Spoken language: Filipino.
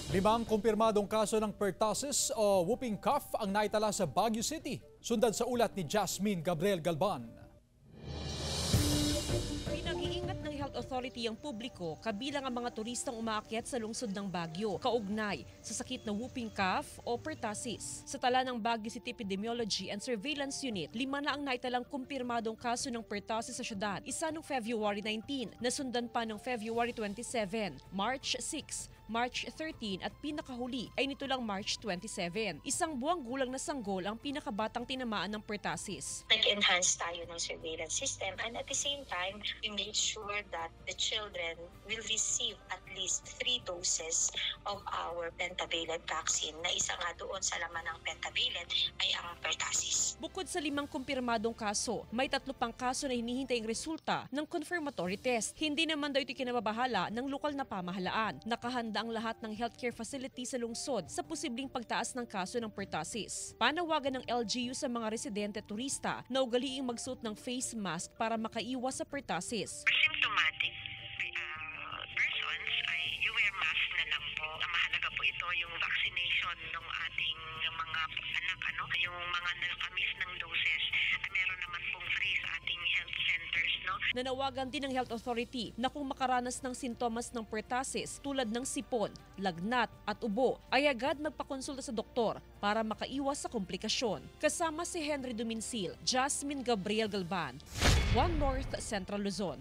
Limang kumpirmadong kaso ng pertussis o whooping cough ang naitala sa Baguio City. Sundan sa ulat ni Jasmine Gabriel Galban. Pinag-iingat ng Health Authority ang publiko kabilang ang mga turistang umaakyat sa lungsod ng Baguio, kaugnay sa sakit na whooping cough o pertussis. Sa tala ng Baguio City Epidemiology and Surveillance Unit, 5 na ang naitalang kumpirmadong kaso ng pertussis sa syudad. Isa noong February 19, nasundan pa noong February 27, March 6, March 13 at pinakahuli ay nito lang March 27. Isang buwang gulang na sanggol ang pinakabatang tinamaan ng pertussis. Nag-enhance tayo ng surveillance system and at the same time, we made sure that the children will receive at least 3 doses of our pentavalent vaccine na isa nga doon sa laman ng pentavalent ay ang pertussis. Bukod sa 5 kumpirmadong kaso, may 3 pang kaso na hinihintay ang resulta ng confirmatory test. Hindi naman daw ito kinababahala ng lokal na pamahalaan. Nakahanda ang lahat ng healthcare facility sa lungsod sa posibleng pagtaas ng kaso ng pertussis. Panawagan ng LGU sa mga residente at turista na ugaliing magsuot ng face mask para makaiwas sa pertussis. Symptomatic persons ay you wear mask na lang po. Ang mahalaga po ito yung vaccination ng ating mga anak, yung mga nakamiss ng doses. Meron naman pong free sa ating health centers, Nanawagan din ng Health Authority na kung makaranas ng sintomas ng pertussis tulad ng sipon, lagnat at ubo, ay agad magpakonsulta sa doktor para makaiwas sa komplikasyon. Kasama si Henry Duminsil, Jasmine Gabriel Galban, One North Central Luzon.